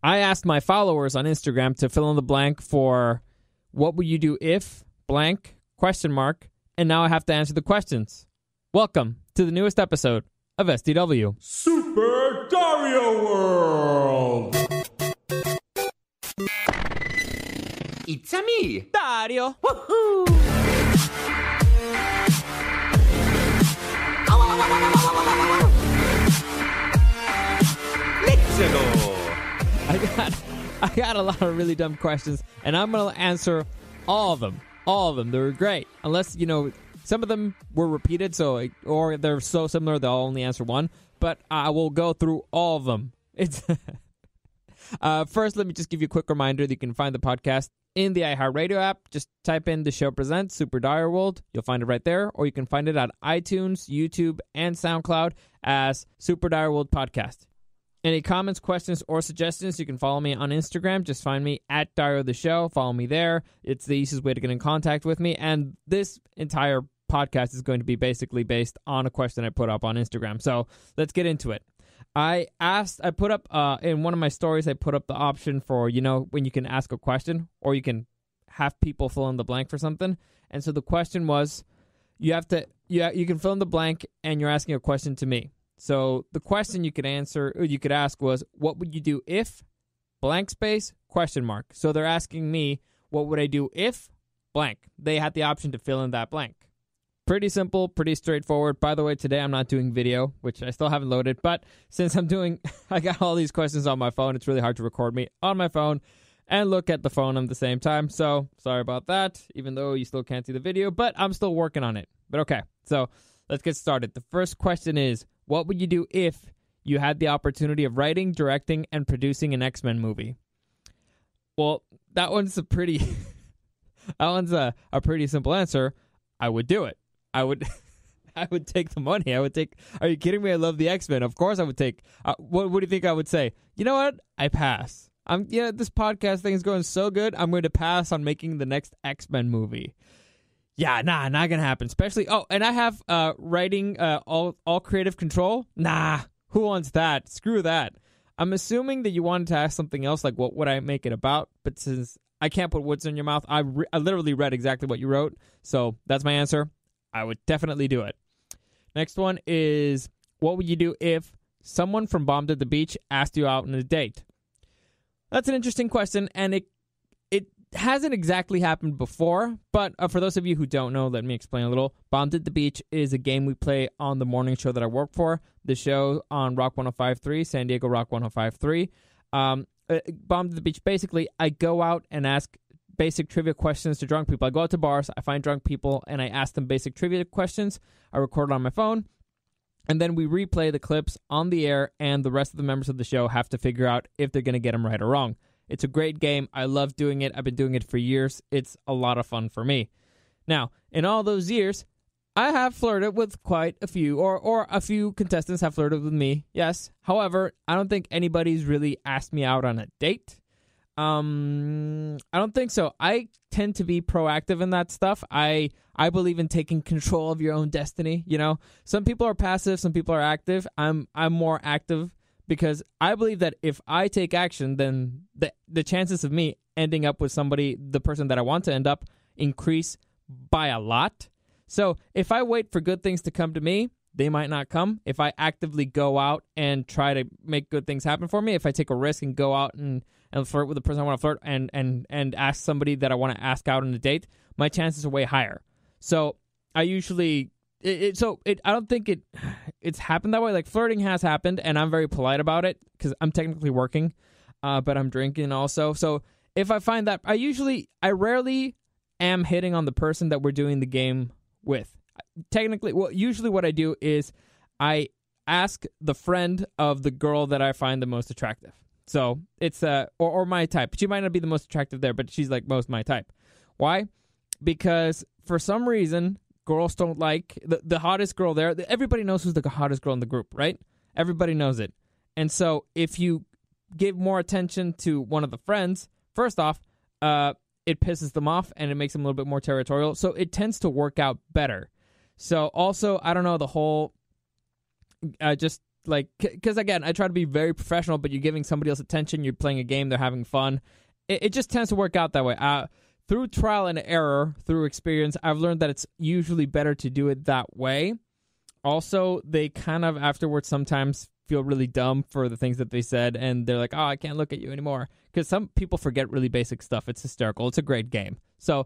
I asked my followers on Instagram to fill in the blank for what would you do if blank question mark, and now I have to answer the questions. Welcome to the newest episode of SDW. Super Dario World! It's a me, Dario! Woohoo! Let's go! I got a lot of really dumb questions, and I'm going to answer all of them. All of them. They were great. Unless, some of them were repeated, or they're so similar they'll only answer one. But I will go through all of them. It's first, let me just give you a quick reminder that you can find the podcast in the iHeartRadio app. Just type in The Show Presents Super Dario World. You'll find it right there. Or you can find it on iTunes, YouTube, and SoundCloud as Super Dario World Podcast. Any comments, questions, or suggestions, you can follow me on Instagram. Just find me at Dario the Show. Follow me there. It's the easiest way to get in contact with me. And this entire podcast is going to be basically based on a question I put up on Instagram. So let's get into it. I put up, in one of my stories, I put up the option for, when you can ask a question or you can have people fill in the blank for something. And so the question was, you can fill in the blank and you're asking a question to me. So the question you could ask was, what would you do if blank space question mark? So they're asking me, what would I do if blank? They had the option to fill in that blank. Pretty simple, pretty straightforward. By the way, today I'm not doing video, which I still haven't loaded, but since I got all these questions on my phone, it's really hard to record me on my phone and look at the phone at the same time. So sorry about that, even though you still can't see the video, but I'm still working on it. But okay, so let's get started. The first question is, what would you do if you had the opportunity of writing, directing, and producing an X-Men movie? Well, that one's a pretty simple answer. I would do it. I would take the money. Are you kidding me? I love the X-Men. Of course I would take. What do you think I would say? You know what? I pass. This podcast thing is going so good. I'm going to pass on making the next X-Men movie. Yeah, not gonna happen. Especially, and I have writing all creative control. Nah, who wants that? Screw that. I'm assuming that you wanted to ask something else, like what would I make it about? But since I can't put words in your mouth, I literally read exactly what you wrote. So that's my answer. I would definitely do it. Next one is, what would you do if someone from Bombed at the Beach asked you out on a date? That's an interesting question, and it hasn't exactly happened before, but for those of you who don't know, let me explain a little. Bombed at the Beach is a game we play on the morning show that I work for, the show on Rock 105.3, San Diego Rock 105.3. Bombed at the Beach, basically, I go out and ask basic trivia questions to drunk people. I go out to bars, I find drunk people, and I ask them basic trivia questions. I record it on my phone, and then we replay the clips on the air, and the rest of the members of the show have to figure out if they're going to get them right or wrong. It's a great game. I love doing it. I've been doing it for years. It's a lot of fun for me. Now, in all those years, I have flirted with quite a few, or a few contestants have flirted with me, yes. However, I don't think anybody's really asked me out on a date. I don't think so. I tend to be proactive in that stuff. I believe in taking control of your own destiny, Some people are passive, some people are active. I'm more active, because I believe that if I take action, then the chances of me ending up with the person that I want to end up, increase by a lot. So if I wait for good things to come to me, they might not come. If I actively go out and try to make good things happen for me, if I take a risk and go out and flirt with the person I want to flirt and ask somebody that I want to ask out on a date, my chances are way higher. So I usually... I don't think it's happened that way. Like, flirting has happened, and I'm very polite about it because I'm technically working, but I'm drinking also. So if I find that, I rarely am hitting on the person that we're doing the game with. Usually what I do is I ask the friend of the girl that I find the most attractive. So it's or my type. She might not be the most attractive there, but she's like most my type. Why? Because for some reason, girls don't like the hottest girl there. Everybody knows who's the hottest girl in the group, right? Everybody knows it. And so if you give more attention to one of the friends, first off, it pisses them off and it makes them a little bit more territorial. So it tends to work out better. So also, I don't know, the whole just like, because again, I try to be very professional, but you're giving somebody else attention, you're playing a game, they're having fun. It just tends to work out that way. Through trial and error, through experience, I've learned that it's usually better to do it that way. Also, they kind of afterwards sometimes feel really dumb for the things that they said, and they're like, oh, I can't look at you anymore. Because some people forget really basic stuff. It's hysterical. It's a great game. So,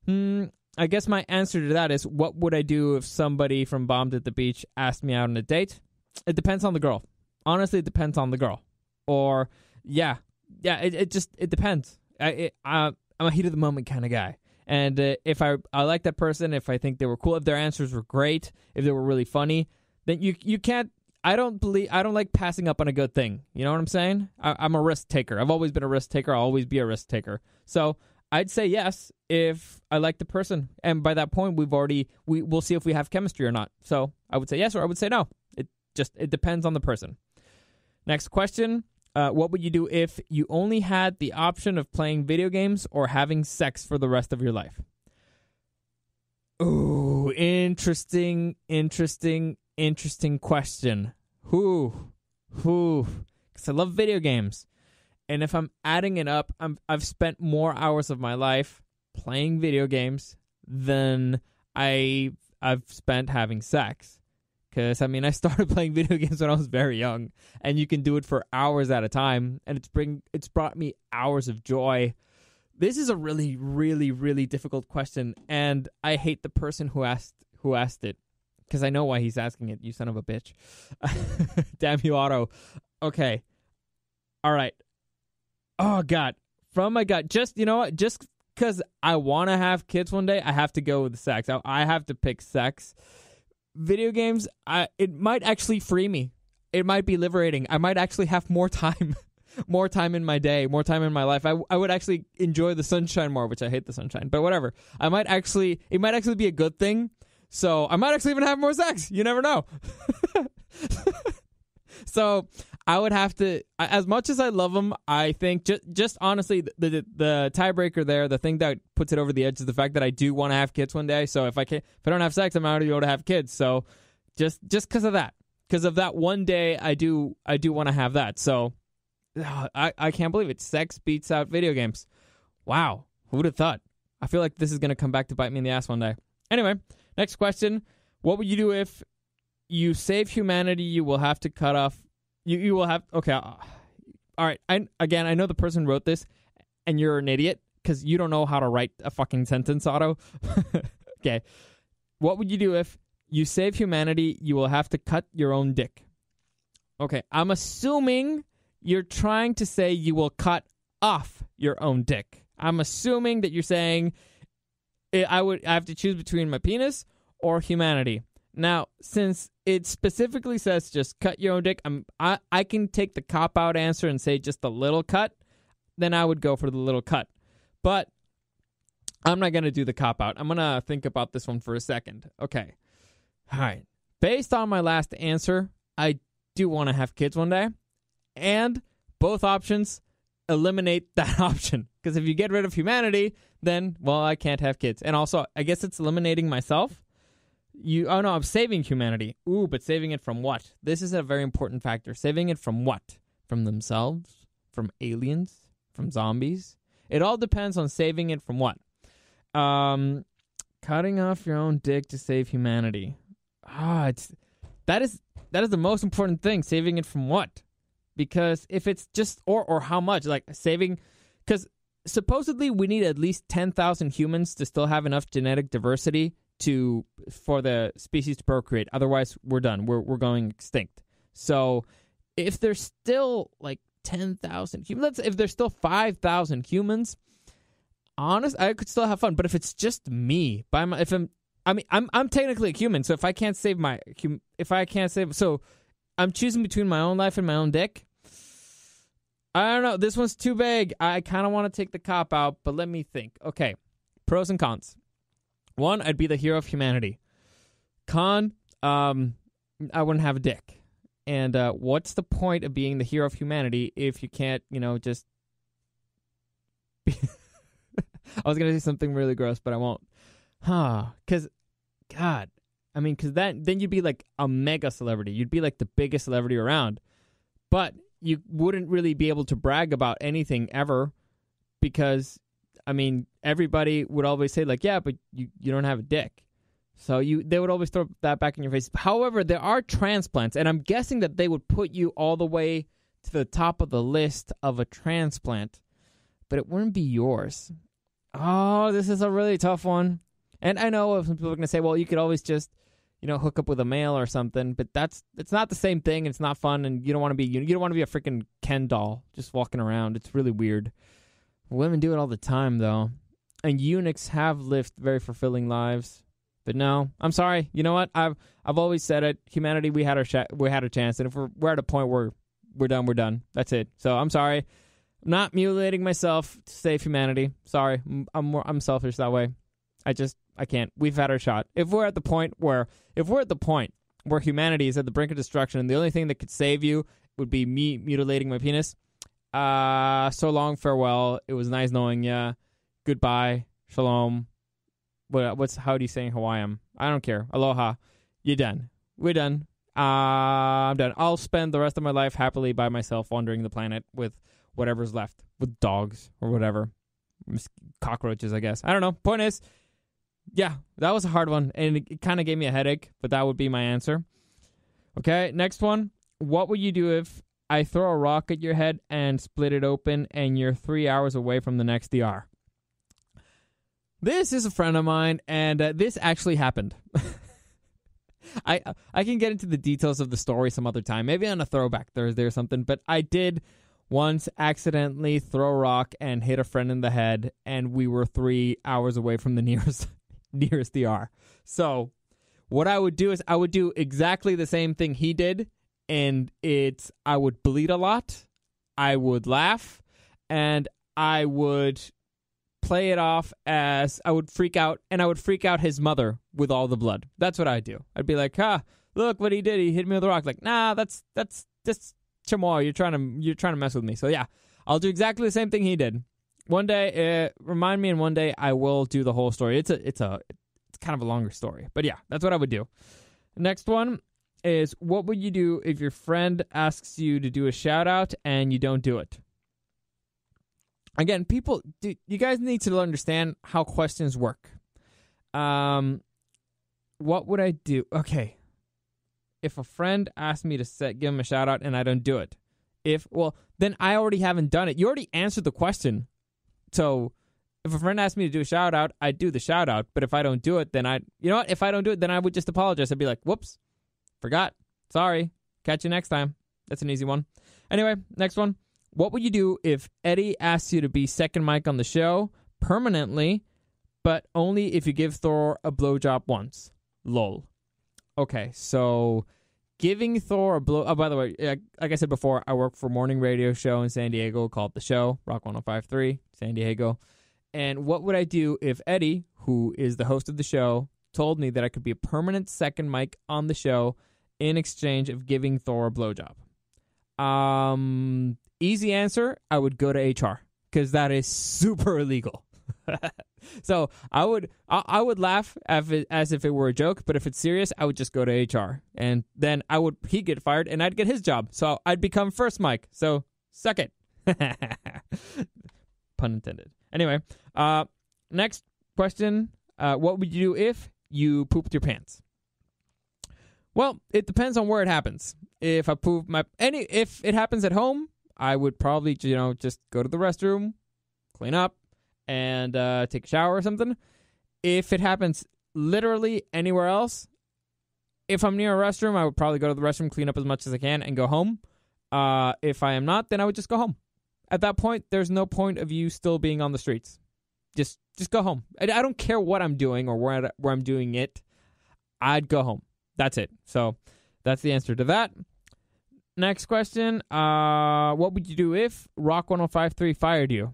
I guess my answer to that is, what would I do if somebody from Bombed at the Beach asked me out on a date? It depends on the girl. Honestly, it depends on the girl. Or, it depends. I'm a heat of the moment kind of guy. And if I like that person, if I think they were cool, if their answers were great, if they were really funny, then you can't. I don't like passing up on a good thing. You know what I'm saying? I'm a risk taker. I've always been a risk taker. I'll always be a risk taker. So I'd say yes if I like the person, and by that point we'll see if we have chemistry or not. So I would say yes or I would say no. It depends on the person. Next question. What would you do if you only had the option of playing video games or having sex for the rest of your life? Ooh, interesting question. Because I love video games. And if I'm adding it up, I've spent more hours of my life playing video games than I've spent having sex. Because, I started playing video games when I was very young, and you can do it for hours at a time, and it's brought me hours of joy. This is a really, really, really difficult question, and I hate the person who asked it, because I know why he's asking it, you son of a bitch. Damn you, Otto. Okay. All right. Oh, God. From my gut, just because I want to have kids one day, I have to go with sex. I have to pick sex. Video games, it might actually free me. It might be liberating. I might actually have more time in my day, more time in my life. I would actually enjoy the sunshine more, which I hate the sunshine, but whatever. It might actually be a good thing. So I might actually even have more sex. You never know. So I would have to, as much as I love them, I think just honestly, the tiebreaker there, the thing that puts it over the edge is the fact that I do want to have kids one day. So if I don't have sex, I'm not going to be able to have kids. So just because of that one day, I do want to have that. So I can't believe it. Sex beats out video games. Wow. Who would have thought? I feel like this is going to come back to bite me in the ass one day. Anyway, next question. What would you do if you save humanity? You will have to cut off. You will have. Okay. All right. I know the person wrote this, and you're an idiot because you don't know how to write a fucking sentence, Otto. Okay. What would you do if you save humanity? You will have to cut your own dick. Okay. I'm assuming you're trying to say you will cut off your own dick. I'm assuming that you're saying I have to choose between my penis or humanity. Now, since it specifically says just cut your own dick, I can take the cop-out answer and say just a little cut, then I would go for the little cut. But I'm not going to do the cop-out. I'm going to think about this one for a second. Okay. All right. Based on my last answer, I do want to have kids one day. And both options eliminate that option. Because if you get rid of humanity, then, well, I can't have kids. And also, I guess it's eliminating myself. I'm saving humanity. Ooh, but saving it from what? This is a very important factor. Saving it from what? From themselves? From aliens? From zombies? It all depends on saving it from what. Cutting off your own dick to save humanity. That is the most important thing. Saving it from what? Because if it's just or how much, like saving, because supposedly we need at least 10,000 humans to still have enough genetic diversity for the species to procreate. Otherwise, we're done. We're going extinct. So if there's still like 10,000 humans, if there's still 5,000 humans, I could still have fun. But if it's just me, I'm technically a human. So if I can't save so I'm choosing between my own life and my own dick. I don't know. This one's too vague. I kind of want to take the cop out, but let me think. Okay, pros and cons. One, I'd be the hero of humanity. Con, I wouldn't have a dick. And what's the point of being the hero of humanity if you can't, just... I was going to say something really gross, but I won't. Because, God, I mean, because then you'd be like a mega celebrity. You'd be like the biggest celebrity around. But you wouldn't really be able to brag about anything ever because, I mean, everybody would always say, like, yeah, but you don't have a dick. So they would always throw that back in your face. However, there are transplants, and I'm guessing that they would put you all the way to the top of the list of a transplant, but it wouldn't be yours. Oh, this is a really tough one. And I know some people are going to say, well, you could always just, hook up with a male or something, but it's not the same thing. It's not fun, and you don't want to be a freaking Ken doll just walking around. It's really weird. Women do it all the time, though, and eunuchs have lived very fulfilling lives. But no, I'm sorry. You know what? I've always said it. Humanity, we had our chance, and if we're at a point where we're done, we're done. That's it. So I'm sorry. I'm not mutilating myself to save humanity. Sorry, I'm selfish that way. I can't. We've had our shot. If we're at the point where humanity is at the brink of destruction, and the only thing that could save you would be me mutilating my penis. So long, farewell. It was nice knowing ya. Goodbye. Shalom. How do you say in Hawaiian? I don't care. Aloha. You're done. We're done. I'm done. I'll spend the rest of my life happily by myself wandering the planet with whatever's left, with dogs or whatever. Cockroaches, I guess. I don't know. Point is, yeah, that was a hard one, and it kind of gave me a headache, but that would be my answer. Okay, next one. What would you do if I throw a rock at your head and split it open, and you're 3 hours away from the next DR? This is a friend of mine, and this actually happened. I can get into the details of the story some other time, maybe on a Throwback Thursday or something, but I did once accidentally throw a rock and hit a friend in the head, and we were 3 hours away from the nearest DR. So what I would do is I would do exactly the same thing he did, and I would bleed a lot, I would laugh, and I would play it off as I would freak out, and I would freak out his mother with all the blood. That's what I'd do. I'd be like, look what he did. He hit me with a rock. Like, nah, that's just chamois. You're trying to mess with me. So yeah, I'll do exactly the same thing he did. One day, remind me, and one day I will do the whole story. It's kind of a longer story, but yeah, that's what I would do. Next one is, what would you do if your friend asks you to do a shout out and you don't do it? Again, you guys need to understand how questions work. What would I do? Okay. If a friend asks me to give him a shout out and I don't do it, then I already haven't done it. You already answered the question. So if a friend asks me to do a shout out, I do the shout out. But if I don't do it, then if I don't do it, then I would just apologize. I'd be like, whoops, forgot. Sorry. Catch you next time. That's an easy one. Anyway, next one. What would you do if Eddie asks you to be second mic on the show permanently, but only if you give Thor a blowjob once? Lol. Okay, so giving Thor a blow... Oh, by the way, like I said before, I work for a morning radio show in San Diego called The Show, Rock 105.3, San Diego. And what would I do if Eddie, who is the host of the show, told me that I could be a permanent second mic on the show in exchange of giving Thor a blowjob? Easy answer, I would go to HR, because that is super illegal. So I would laugh as if it were a joke, but if it's serious, I would just go to HR, and then he'd get fired, and I'd get his job. So I'd become first mic. So suck it. Pun intended. Anyway, next question. What would you do if you pooped your pants? Well, it depends on where it happens. If it happens at home, I would probably, just go to the restroom, clean up, and take a shower or something. If it happens literally anywhere else, if I'm near a restroom, I would probably go to the restroom, clean up as much as I can, and go home. If I am not, then I would just go home. At that point, there's no point of you still being on the streets. Just go home. I don't care what I'm doing or where I'm doing it. I'd go home. That's it. So that's the answer to that. Next question. What would you do if Rock 105.3 fired you?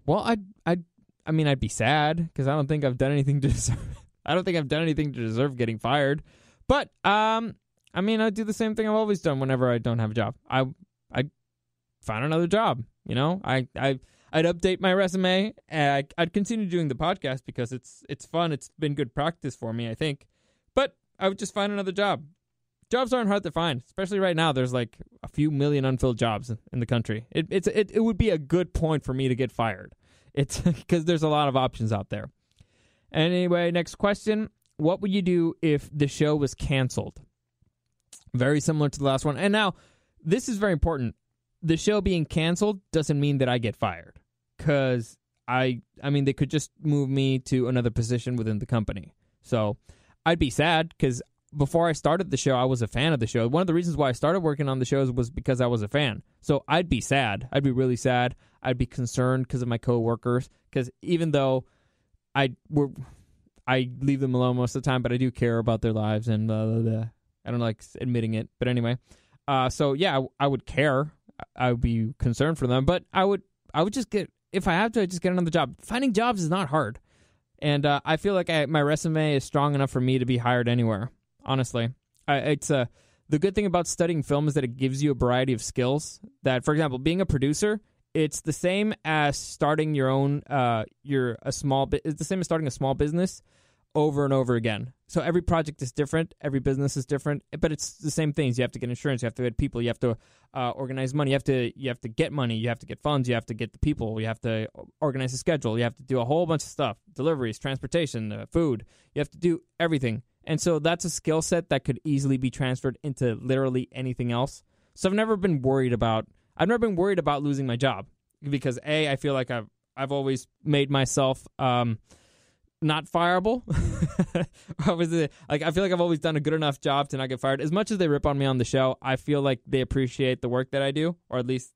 Well, I'd be sad, because I don't think I've done anything to deserve getting fired. But I'd do the same thing I've always done whenever I don't have a job. I'd find another job. I'd update my resume, and I'd continue doing the podcast because it's fun. It's been good practice for me, I think. But I would just find another job. Jobs aren't hard to find, especially right now. There's like a few million unfilled jobs in the country. It would be a good point for me to get fired. It's because there's a lot of options out there. Anyway, next question. What would you do if the show was canceled? Very similar to the last one. And now, this is very important. The show being canceled doesn't mean that I get fired. Because, I mean, they could just move me to another position within the company. So, I'd be sad because before I started the show, I was a fan of the show. One of the reasons why I started working on the shows was because I was a fan. So, I'd be sad. I'd be really sad. I'd be concerned because of my coworkers. Because even though I leave them alone most of the time, but I do care about their lives and blah, blah, blah. I don't like admitting it, but anyway. So yeah, I would care. I would be concerned for them, but I would just get, if I have to, I'd just get another job. Finding jobs is not hard, and I feel like my resume is strong enough for me to be hired anywhere. Honestly, the good thing about studying film is that it gives you a variety of skills. That, for example, being a producer, it's the same as starting your own. It's the same as starting a small business over and over again. So every project is different, every business is different, but it's the same things. You have to get insurance, you have to get people, you have to organize money, you have to get money, you have to get funds, you have to get the people, you have to organize a schedule, you have to do a whole bunch of stuff, deliveries, transportation, food. You have to do everything. And so that's a skill set that could easily be transferred into literally anything else. So I've never been worried about losing my job because I feel like I've always made myself not fireable. I feel like I've always done a good enough job to not get fired. As much as they rip on me on the show, I feel like they appreciate the work that I do, or at least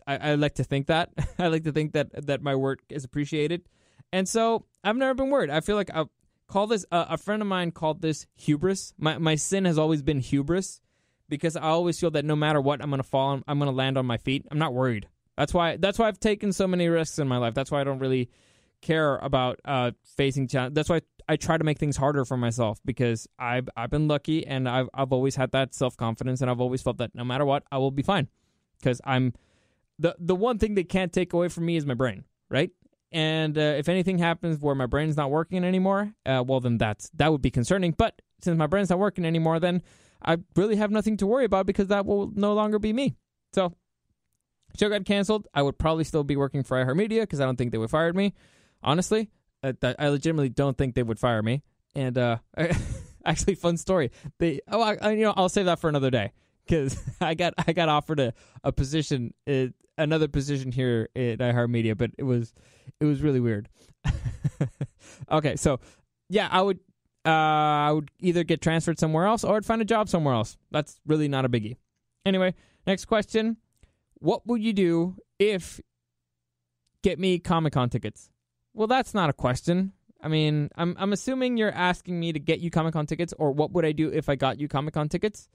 I like to think that. I like to think that my work is appreciated. And so I've never been worried. I feel like I'll call this, a friend of mine called this hubris. My sin has always been hubris because I always feel that no matter what, I'm going to fall, I'm going to land on my feet. I'm not worried. That's why I've taken so many risks in my life. That's why I don't really care about facing challenge. That's why I try to make things harder for myself because I've been lucky and I've always had that self-confidence and I've always felt that no matter what, I will be fine because I'm the one thing they can't take away from me is my brain, right? And if anything happens where my brain's not working anymore, well then that would be concerning. But since my brain's not working anymore, then I really have nothing to worry about because that will no longer be me. So show got canceled. I would probably still be working for iHeartMedia because I don't think they would fire me. Honestly, I legitimately don't think they would fire me. And actually, fun story. I'll save that for another day because I got offered a position, another position here at iHeartMedia, but it was really weird. Okay, so yeah, I would either get transferred somewhere else or I'd find a job somewhere else. That's really not a biggie. Anyway, next question: what would you do if get me Comic-Con tickets? Well, that's not a question. I mean, I'm assuming you're asking me to get you Comic-Con tickets, or what would I do if I got you Comic-Con tickets?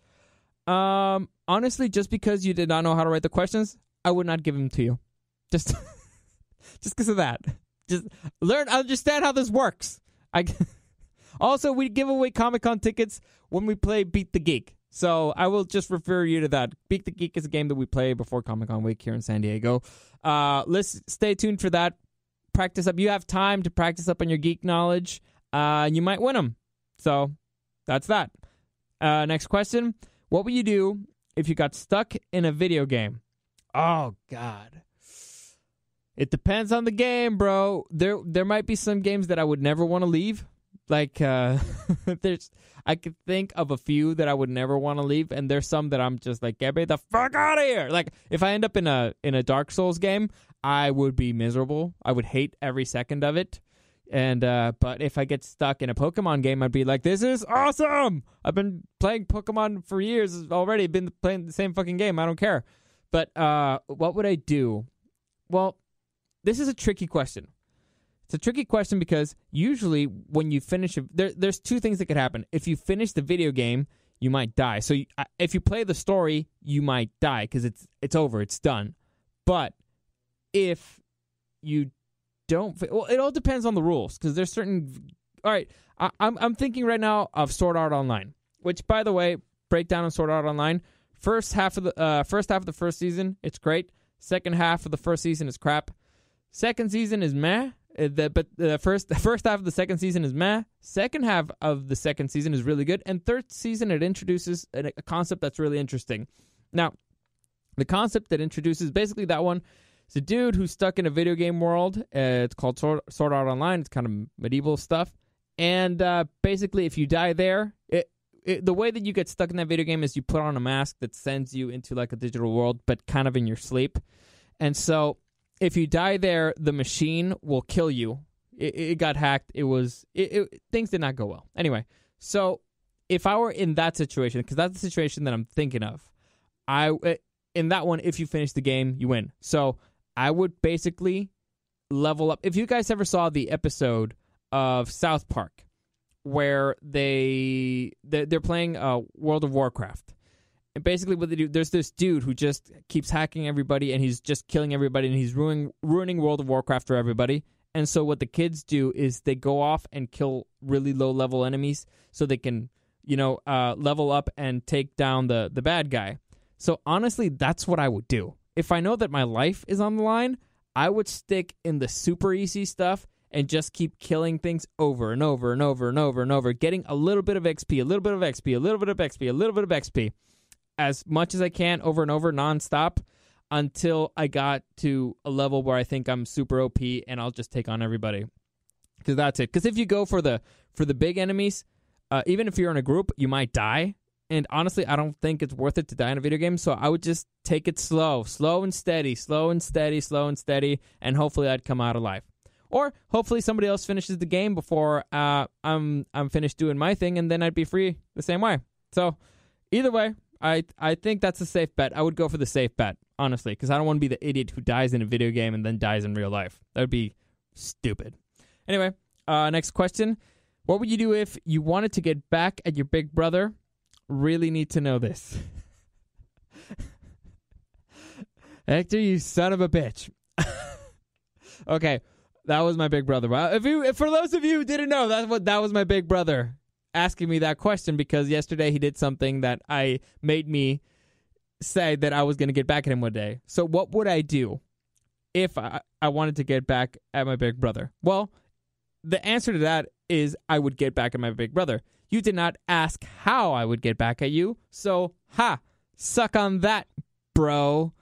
Honestly, just because you did not know how to write the questions, I would not give them to you. Just because of that. Just understand how this works. Also, we give away Comic-Con tickets when we play Beat the Geek. So I will just refer you to that. Beat the Geek is a game that we play before Comic-Con week here in San Diego. Let's stay tuned for that. Practice up. You have time to practice up on your geek knowledge. You might win them. So that's that. Next question. What would you do if you got stuck in a video game? Oh, God. It depends on the game, bro. There might be some games that I would never want to leave. Like, I could think of a few that I would never want to leave, and there's some that I'm just like, get me the fuck out of here. Like, if I end up in a Dark Souls game, I would be miserable. I would hate every second of it. And but if I get stuck in a Pokemon game, I'd be like, this is awesome. I've been playing Pokemon for years already. Been playing the same fucking game. I don't care. But what would I do? Well, this is a tricky question. It's a tricky question because usually when you finish, there's two things that could happen. If you finish the video game, you might die. So if you play the story, you might die because it's over. It's done. But if you don't, well, it all depends on the rules because there's certain. All right, I'm thinking right now of Sword Art Online, which, by the way, breakdown on Sword Art Online. First half of the first season, it's great. Second half of the first season is crap. Second season is meh, But the first half of the second season is meh. Second half of the second season is really good. And third season, it introduces a concept that's really interesting. Now, the concept that introduces basically that one is a dude who's stuck in a video game world. It's called Sword Art Online. It's kind of medieval stuff. And basically, if you die there, the way that you get stuck in that video game is you put on a mask that sends you into like a digital world, but kind of in your sleep. And so if you die there, the machine will kill you. It got hacked. Things did not go well. Anyway, so if I were in that situation, because that's the situation that I'm thinking of, in that one, if you finish the game, you win. So I would basically level up. If you guys ever saw the episode of South Park where they're playing World of Warcraft, and basically what they do, there's this dude who just keeps hacking everybody, and he's just killing everybody, and he's ruining World of Warcraft for everybody. And so what the kids do is they go off and kill really low-level enemies so they can, level up and take down the bad guy. So honestly, that's what I would do. If I know that my life is on the line, I would stick in the super easy stuff and just keep killing things over and over and over and over and over, getting a little bit of XP, a little bit of XP, a little bit of XP, a little bit of XP, as much as I can over and over nonstop until I got to a level where I think I'm super OP and I'll just take on everybody. Because that's it. Because if you go for the big enemies, even if you're in a group, you might die. And honestly, I don't think it's worth it to die in a video game. So I would just take it slow and steady, and hopefully I'd come out alive. Or hopefully somebody else finishes the game before I'm finished doing my thing, and then I'd be free the same way. So either way, I think that's a safe bet. I would go for the safe bet, honestly, because I don't want to be the idiot who dies in a video game and then dies in real life. That would be stupid. Anyway, next question. What would you do if you wanted to get back at your big brother? Really need to know this. Hector, you son of a bitch. Okay, that was my big brother. If for those of you who didn't know, that was my big brother asking me that question, because yesterday he did something that made me say that I was going to get back at him one day. So what would I do if I wanted to get back at my big brother? Well, the answer to that is I would get back at my big brother. You did not ask how I would get back at you, so suck on that, bro.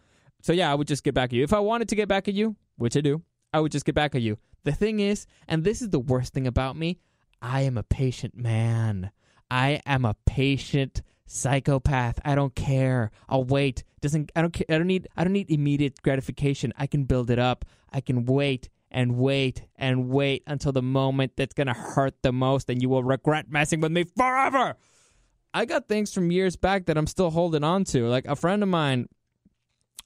So yeah, I would just get back at you. If I wanted to get back at you, which I do, I would just get back at you. The thing is, and this is the worst thing about me, I am a patient man. I am a patient psychopath. I don't care. I'll wait. I don't need immediate gratification. I can build it up. I can wait and wait and wait until the moment that's going to hurt the most, and you will regret messing with me forever. I got things from years back that I'm still holding on to. Like a friend of mine,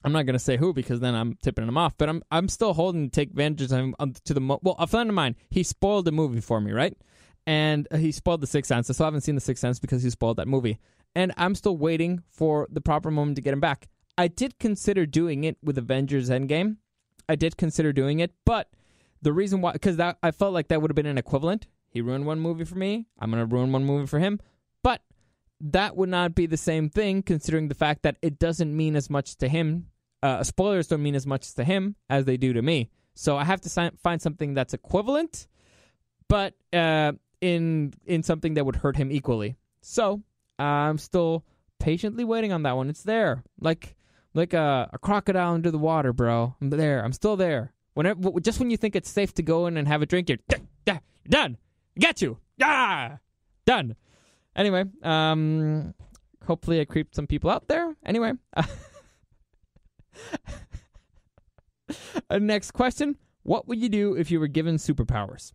I'm not going to say who because then I'm tipping him off, but I'm still holding to take vengeance on him to the well, a friend of mine, he spoiled a movie for me, right? And he spoiled The Sixth Sense. So I haven't seen The Sixth Sense because he spoiled that movie. And I'm still waiting for the proper moment to get him back. I did consider doing it with Avengers Endgame. I did consider doing it, but the reason why, because I felt like that would have been an equivalent. He ruined one movie for me. I'm going to ruin one movie for him. But that would not be the same thing, considering the fact that it doesn't mean as much to him. Spoilers don't mean as much to him as they do to me. So I have to find something that's equivalent, but in something that would hurt him equally. So I'm still patiently waiting on that one. It's there, like a crocodile under the water, bro. I'm there. I'm still there. Just when you think it's safe to go in and have a drink, you're done. Got you. Done. Anyway, hopefully I creeped some people out there. Anyway, next question. What would you do if you were given superpowers?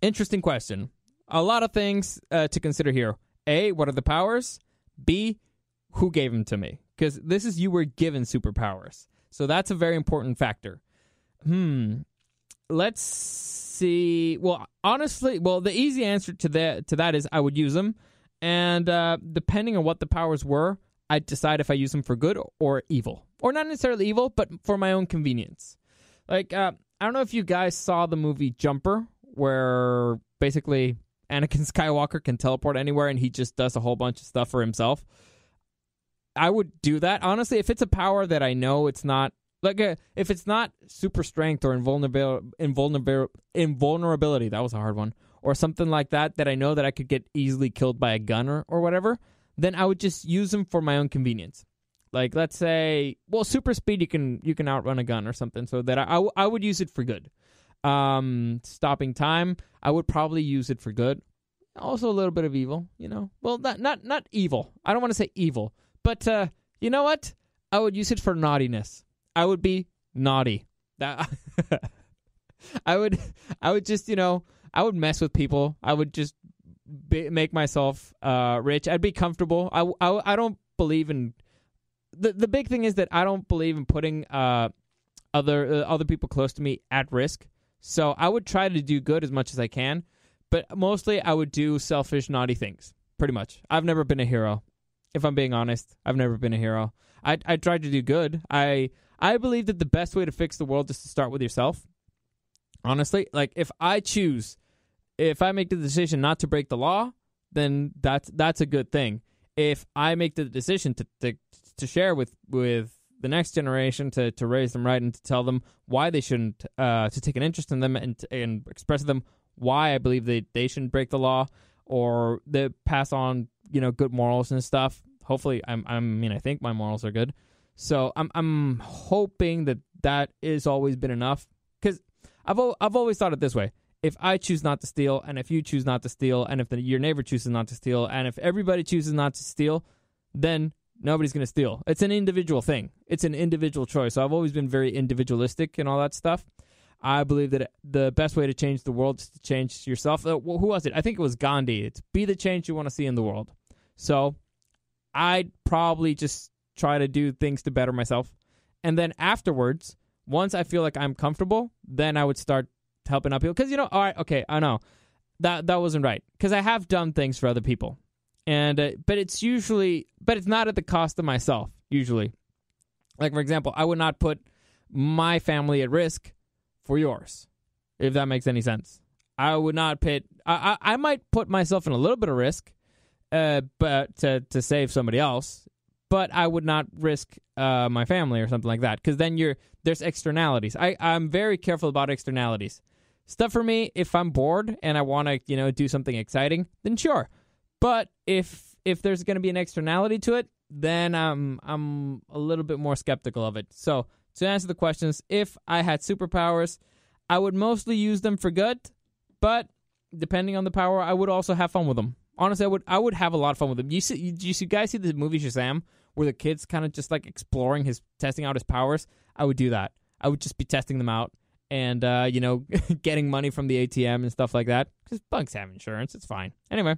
Interesting question. A lot of things to consider here. A, what are the powers? B, who gave them to me? Because this is you were given superpowers. So that's a very important factor. Let's see. Well, honestly, the easy answer to that is I would use them. And depending on what the powers were, I'd decide if I use them for good or evil. Or not necessarily evil, but for my own convenience. Like, I don't know if you guys saw the movie Jumper, where basically Anakin Skywalker can teleport anywhere and he just does a whole bunch of stuff for himself. I would do that. Honestly, if it's a power that I know it's not Like, if it's not super strength or invulnerability, that was a hard one, or something like that I know that I could get easily killed by a gun or whatever, then I would just use them for my own convenience. Like, let's say, well, super speed, you can outrun a gun or something, so that I would use it for good. Stopping time, I would probably use it for good. Also a little bit of evil, you know. Well, not evil. I don't want to say evil, but you know what? I would use it for naughtiness. I would be naughty. That I would just, you know, I would mess with people. I would just make myself rich. I'd be comfortable. I don't believe in the big thing is that I don't believe in putting other people close to me at risk. So I would try to do good as much as I can, but mostly I would do selfish, naughty things. Pretty much. I've never been a hero. If I'm being honest, I've never been a hero. I tried to do good. I believe that the best way to fix the world is to start with yourself. Honestly, like if I make the decision not to break the law, then that's a good thing. If I make the decision to share with the next generation, to raise them right and to tell them why they shouldn't, to take an interest in them and express to them why I believe they shouldn't break the law, or they pass on, you know, good morals and stuff. Hopefully, I think my morals are good. So I'm hoping that is always been enough, because I've always thought it this way: if I choose not to steal, and if you choose not to steal, and if your neighbor chooses not to steal, and if everybody chooses not to steal, then nobody's going to steal. It's an individual thing. It's an individual choice. So I've always been very individualistic and all that stuff. I believe that the best way to change the world is to change yourself. Who was it? I think it was Gandhi. It's be the change you want to see in the world. So I'd probably just try to do things to better myself. And then afterwards, once I feel like I'm comfortable, then I would start helping out people. Because, you know, all right, okay, I know. That wasn't right. Because I have done things for other people. And but it's not at the cost of myself, usually. Like, for example, I would not put my family at risk for yours, if that makes any sense. I would not I might put myself in a little bit of risk, but to save somebody else, but I would not risk my family or something like that, because then there's externalities. I'm very careful about externalities. Stuff for me, if I'm bored and I want to, you know, do something exciting, then sure. But if there's going to be an externality to it, then I'm a little bit more skeptical of it. So to answer the questions, if I had superpowers, I would mostly use them for good, but depending on the power, I would also have fun with them. Honestly, I would have a lot of fun with them. You guys see the movie Shazam, where the kid's kind of just like testing out his powers? I would do that. I would just be testing them out and, you know, getting money from the ATM and stuff like that. Because bugs have insurance. It's fine. Anyway.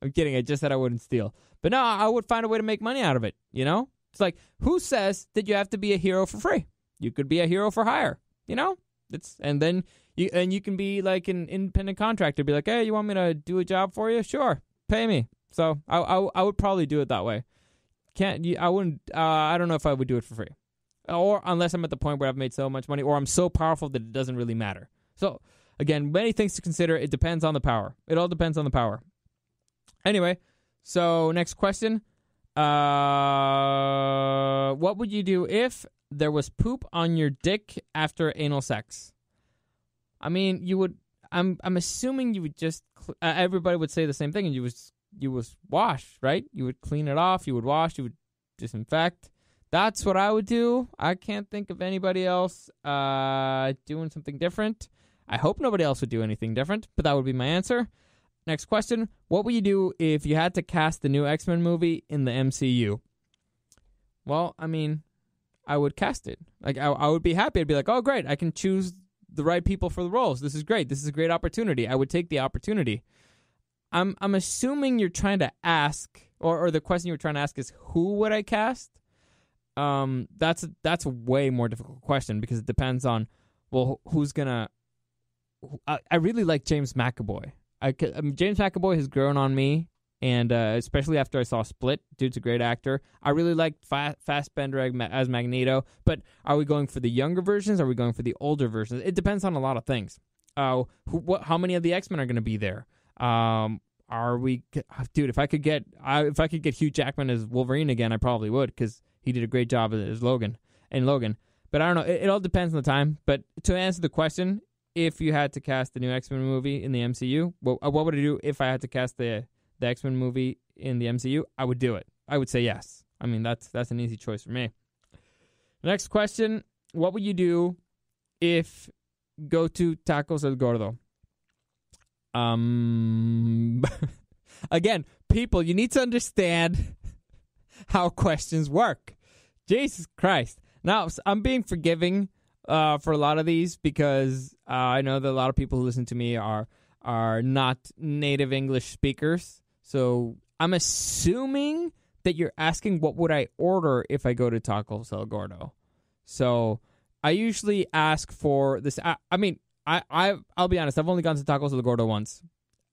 I'm kidding. I just said I wouldn't steal. But no, I would find a way to make money out of it, you know? It's like, who says that you have to be a hero for free? You could be a hero for hire, you know? And then you can be like an independent contractor. Be like, hey, you want me to do a job for you? Sure, pay me. So I would probably do it that way. I wouldn't. I don't know if I would do it for free, or unless I'm at the point where I've made so much money, or I'm so powerful that it doesn't really matter. So again, many things to consider. It depends on the power. It all depends on the power. Anyway, so next question. What would you do if there was poop on your dick after anal sex? I mean, you would. I'm assuming you would just. Everybody would say the same thing, and you would wash, right? You would clean it off. You would wash. You would disinfect. That's what I would do. I can't think of anybody else doing something different. I hope nobody else would do anything different, but that would be my answer. Next question. What would you do if you had to cast the new X-Men movie in the MCU? Well, I mean, I would cast it. Like, I would be happy. I'd be like, oh, great. I can choose the right people for the roles. This is great. This is a great opportunity. I would take the opportunity. I'm assuming you're trying to ask, or the question you were trying to ask is, who would I cast? That's a way more difficult question, because it depends on, well, who's gonna. I really like James McAvoy. James McAvoy has grown on me, and especially after I saw Split. Dude's a great actor. I really like Fassbender as Magneto, but are we going for the younger versions? Are we going for the older versions? It depends on a lot of things. How many of the X-Men are going to be there? Are dude? If I could get Hugh Jackman as Wolverine again, I probably would because he did a great job as Logan. But I don't know. It all depends on the time. But to answer the question, if you had to cast the new X-Men movie in the MCU, what would I do if I had to cast the X-Men movie in the MCU? I would do it. I would say yes. I mean, that's an easy choice for me. Next question: what would you do if go to Tacos El Gordo? Again, people, you need to understand how questions work. Jesus Christ. Now, I'm being forgiving for a lot of these because I know that a lot of people who listen to me are not native English speakers. So I'm assuming that you're asking what would I order if I go to Tacos El Gordo. So I usually ask for this. I'll be honest. I've only gone to Tacos El Gordo once.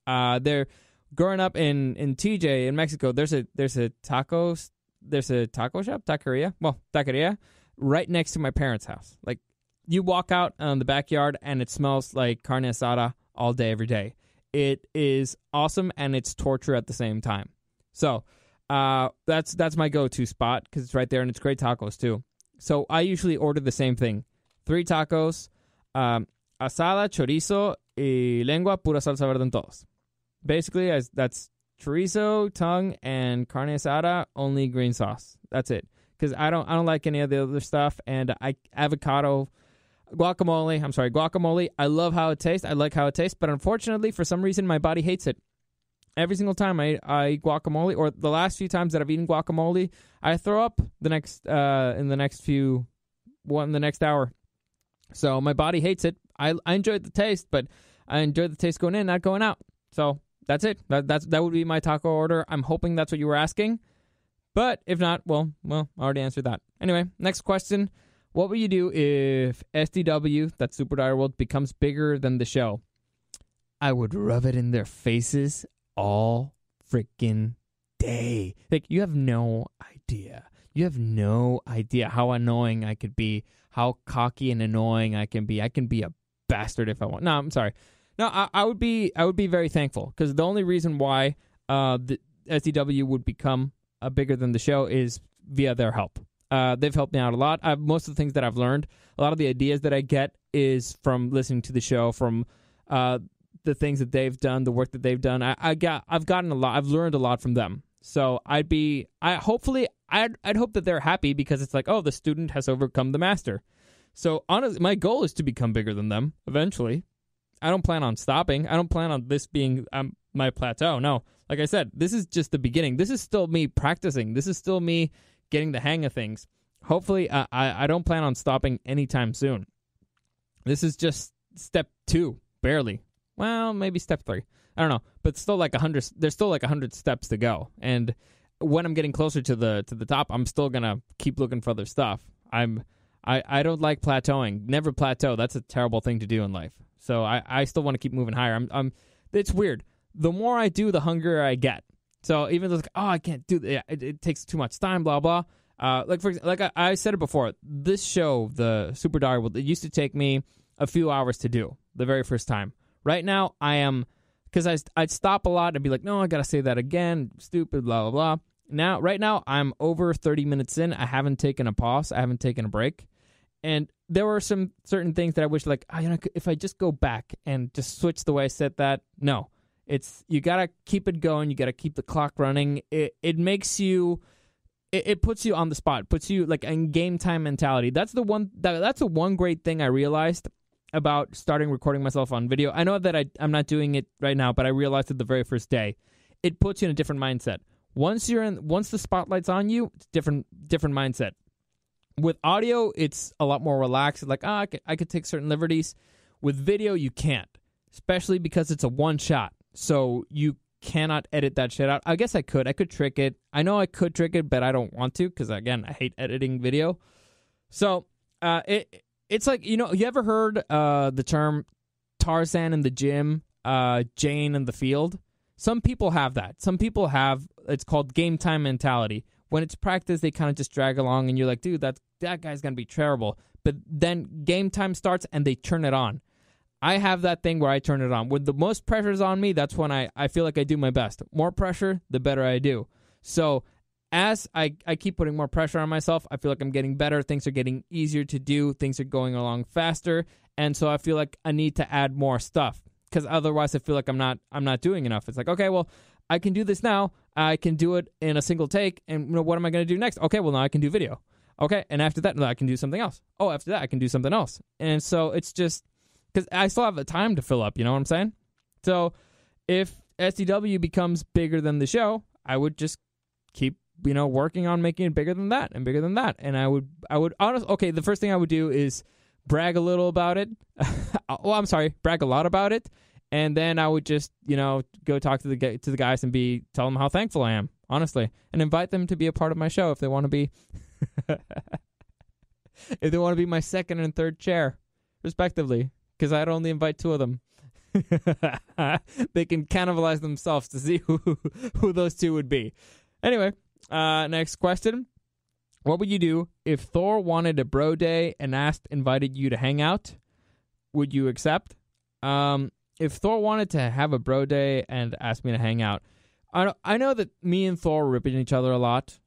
They're growing up in TJ in Mexico. There's a taco shop, taqueria, right next to my parents' house. Like you walk out on the backyard and it smells like carne asada all day, every day. It is awesome and it's torture at the same time. So that's my go-to spot because it's right there and it's great tacos too. So I usually order the same thing: 3 tacos, asada, chorizo, y lengua, pura salsa verde en todos. Basically, that's chorizo, tongue, and carne asada, only green sauce. That's it. Because I don't like any of the other stuff. And guacamole. I love how it tastes. I like how it tastes. But unfortunately, for some reason, my body hates it. Every single time I eat guacamole, or the last few times that I've eaten guacamole, I throw up in the next hour. So my body hates it. I enjoyed the taste, but I enjoyed the taste going in, not going out. So that's it. That would be my taco order. I'm hoping that's what you were asking. But if not, well, I already answered that. Anyway, next question. What would you do if SDW, that's Super Dario World, becomes bigger than the show? I would rub it in their faces all freaking day. Like, you have no idea. You have no idea how annoying I could be, how cocky and annoying I can be. I can be a bastard if I want. No, I'm sorry. No, I would be very thankful because the only reason why the SDW would become bigger than the show is via their help. They've helped me out a lot. Most of the things that I've learned, a lot of the ideas that I get is from listening to the show, from the things that they've done, the work that they've done. I've gotten a lot. I've learned a lot from them. So I'd hope that they're happy because it's like, oh, the student has overcome the master. So honestly, my goal is to become bigger than them eventually. I don't plan on stopping. I don't plan on this being my plateau. No, like I said, this is just the beginning. This is still me practicing. This is still me getting the hang of things. Hopefully, I don't plan on stopping anytime soon. This is just step 2, barely. Well, maybe step 3. I don't know, but still like 100. There's still like 100 steps to go, and when I'm getting closer to the top, I'm still gonna keep looking for other stuff. I don't like plateauing. Never plateau. That's a terrible thing to do in life. So I still want to keep moving higher. It's weird. The more I do, the hungrier I get. So even though it's like, oh, I can't do that. It takes too much time. Blah blah. Like I said it before. This show, the Super Dario, it used to take me a few hours to do the very first time. Right now, I am, because I'd stop a lot and be like, no, I gotta say that again. Stupid. Blah blah blah. Right now, I'm over 30 minutes in. I haven't taken a pause. I haven't taken a break. And there were some certain things that I wish, like, if I just go back and just switch the way I said that. No, you gotta keep it going. You gotta keep the clock running. It makes you, it puts you on the spot. Puts you like in game time mentality. That's the one great thing I realized about starting recording myself on video. I know that I'm not doing it right now, but I realized it the very first day. It puts you in a different mindset. Once the spotlight's on you, it's different mindset. With audio, it's a lot more relaxed. Like, I could take certain liberties. With video, you can't, especially because it's a one shot. So you cannot edit that shit out. I guess I could. I could trick it. I know I could trick it, but I don't want to because, again, I hate editing video. So it's like, you ever heard the term Tarzan in the gym, Jane in the field? Some people have that. Some people have, it's called game time mentality. When it's practice, they kind of just drag along, and you're like, dude, that guy's going to be terrible. But then game time starts, and they turn it on. I have that thing where I turn it on. When the most pressure is on me, that's when I feel like I do my best. More pressure, the better I do. So as I keep putting more pressure on myself, I feel like I'm getting better. Things are getting easier to do. Things are going along faster. And so I feel like I need to add more stuff because otherwise I feel like I'm not doing enough. It's like, okay, well, I can do this now. I can do it in a single take. And what am I going to do next? Okay, well, now I can do video. Okay, and after that, I can do something else. Oh, after that, I can do something else. And so it's just because I still have the time to fill up, you know what I'm saying? So if SDW becomes bigger than the show, I would just keep, working on making it bigger than that and bigger than that. And I would honestly, okay, the first thing I would do is brag a little about it. Brag a lot about it. And then I would just, go talk to the guys and tell them how thankful I am, honestly, and invite them to be a part of my show if they want to be, if they want to be my second and third chair, respectively. Because I'd only invite 2 of them. They can cannibalize themselves to see who those 2 would be. Anyway, next question. What would you do if Thor wanted a bro day and invited you to hang out? Would you accept? If Thor wanted to have a bro day and asked me to hang out, I know that me and Thor are ripping each other a lot.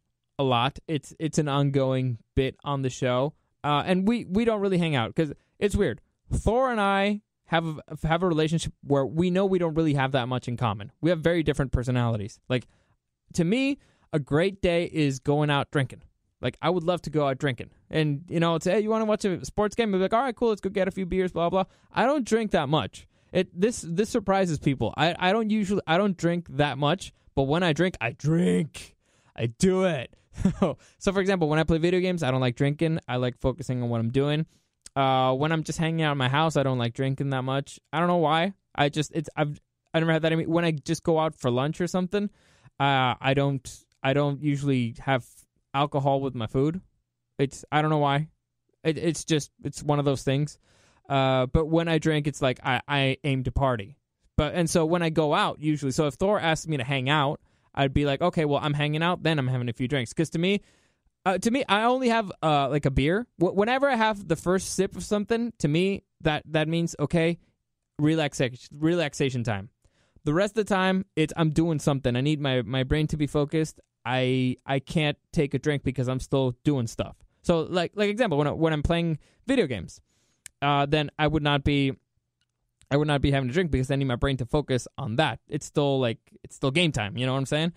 It's an ongoing bit on the show. And we don't really hang out because it's weird. Thor and I have a relationship where we know we don't really have that much in common. We have very different personalities. Like, to me, a great day is going out drinking. Like, I would love to go out drinking. And, it's, hey, you want to watch a sports game? I'd be like, all right, cool, let's go get a few beers, blah, blah. I don't drink that much. This surprises people. I don't drink that much, but when I drink, I drink. I do it. So, for example, when I play video games, I don't like drinking. I like focusing on what I'm doing. When I'm just hanging out in my house, I don't like drinking that much. I don't know why. I never had that in me. When I just go out for lunch or something, I don't usually have alcohol with my food. I don't know why. It's one of those things. But when I drink, it's like I aim to party. And so when I go out, usually, so if Thor asks me to hang out, I'd be like, okay, well, I'm hanging out, then I'm having a few drinks. Because to me, I only have like a beer. Whenever I have the first sip of something, to me, that means, okay, relaxation time. The rest of the time, I'm doing something. I need my brain to be focused. I can't take a drink because I'm still doing stuff. So, like example, when I'm playing video games, then I would not be having a drink because I need my brain to focus on that. It's still game time. You know what I'm saying?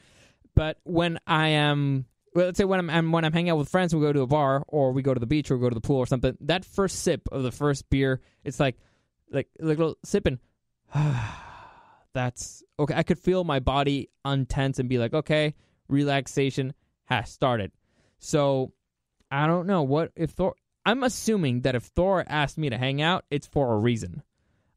But when I am, well, let's say when I'm hanging out with friends, we go to a bar or we go to the beach or we go to the pool or something. That first sip of the first beer, it's like little sipping. That's okay. I could feel my body untense and be like, okay, relaxation has started. So I don't know what if Thor. I'm assuming that if Thor asked me to hang out, it's for a reason.